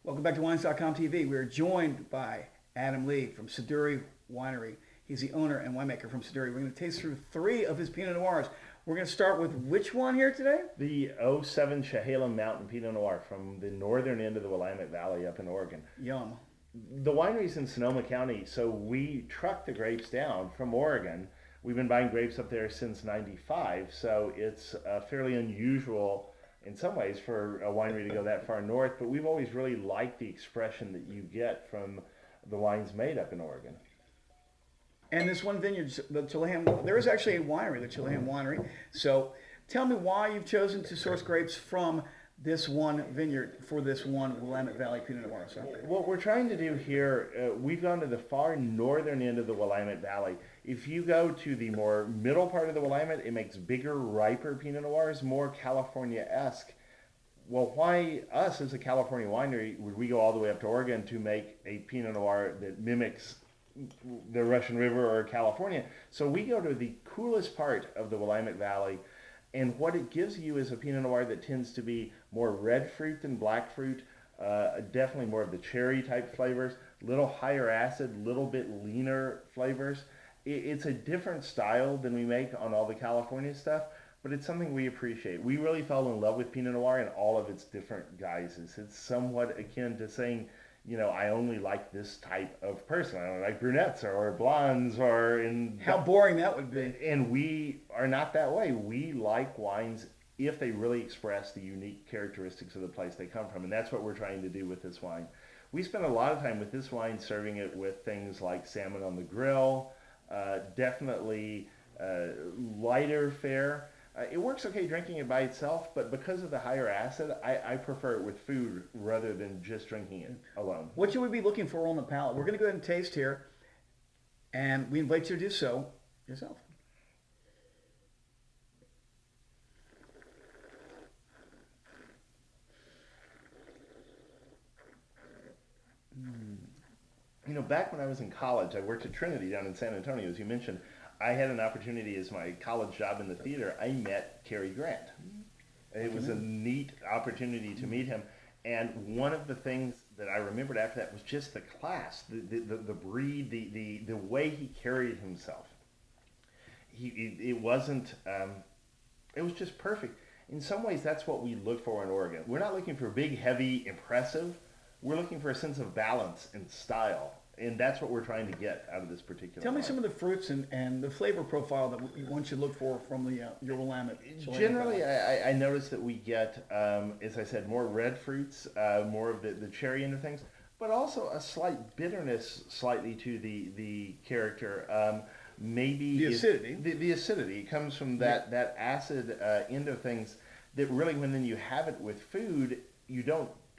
Welcome back to Wines.com.TV. We're joined by Adam Lee from Siduri Winery. He's the owner and winemaker from Siduri. We're going to taste through 3 of his Pinot Noirs. We're going to start with which one here today? The '07 Chehalem Mountain Pinot Noir from the northern end of the Willamette Valley up in Oregon. Yum. The winery's in Sonoma County, so we truck the grapes down from Oregon. We've been buying grapes up there since '95, so it's fairly unusual in some ways for a winery to go that far north, but we've always really liked the expression that you get from the wines made up in Oregon. And this one vineyard, the Chehalem, there is actually a winery, the Chehalem Winery. So tell me why you've chosen to source grapes from this one vineyard for this one Willamette Valley Pinot Noir. So. What we're trying to do here, we've gone to the far northern end of the Willamette Valley. If you go to the more middle part of the Willamette, it makes bigger, riper Pinot Noirs, more California-esque. Well, why us as a California winery would we go all the way up to Oregon to make a Pinot Noir that mimics the Russian River or California? So we go to the coolest part of the Willamette Valley, and what it gives you is a Pinot Noir that tends to be more red fruit than black fruit, definitely more of the cherry type flavors, little higher acid, little bit leaner flavors. It's a different style than we make on all the California stuff, but it's something we appreciate. We really fell in love with Pinot Noir in all of its different guises. It's somewhat akin to saying, you know, I only like this type of person. I don't like brunettes or blondes or in... How boring that would be. And we are not that way. We like wines if they really express the unique characteristics of the place they come from. And that's what we're trying to do with this wine. We spend a lot of time with this wine serving it with things like salmon on the grill, definitely lighter fare. It works okay drinking it by itself, but because of the higher acid, I prefer it with food rather than just drinking it alone. What should we be looking for on the palate? We're going to go ahead and taste here, and we invite you to do so yourself. You know, back when I was in college, I worked at Trinity down in San Antonio, as you mentioned. I had an opportunity as my college job in the theater. I met Cary Grant. It was a neat opportunity to meet him. And one of the things that I remembered after that was just the class, the breed, the way he carried himself. It wasn't, it was just perfect. In some ways, that's what we look for in Oregon. We're not looking for big, heavy, impressive. We're looking for a sense of balance and style. And that's what we're trying to get out of this particular Tell me wine. some of the fruits and the flavor profile that one should look for from the your Willamette. Generally, I notice that we get, as I said, more red fruits, more of the cherry end of things, but also a slight bitterness slightly to the character. Maybe The acidity. The acidity comes from that acid end of things that really, when then you have it with food,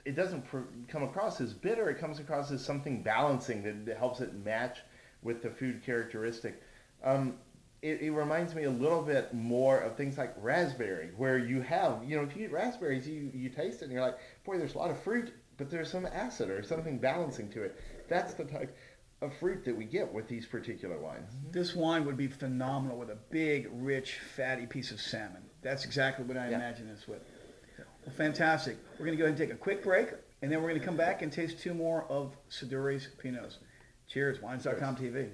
it doesn't come across as bitter. It comes across as something balancing that helps it match with the food characteristic. It reminds me a little bit more of things like raspberry, where you have, you know, if you eat raspberries, you taste it and you're like, boy, there's a lot of fruit, but there's some acid or something balancing to it. That's the type of fruit that we get with these particular wines. This wine would be phenomenal with a big, rich, fatty piece of salmon. That's exactly what I imagine this with. Well, fantastic. We're going to go ahead and take a quick break, and then we're going to come back and taste 2 more of Siduri's Pinots. Cheers, Wines.com TV.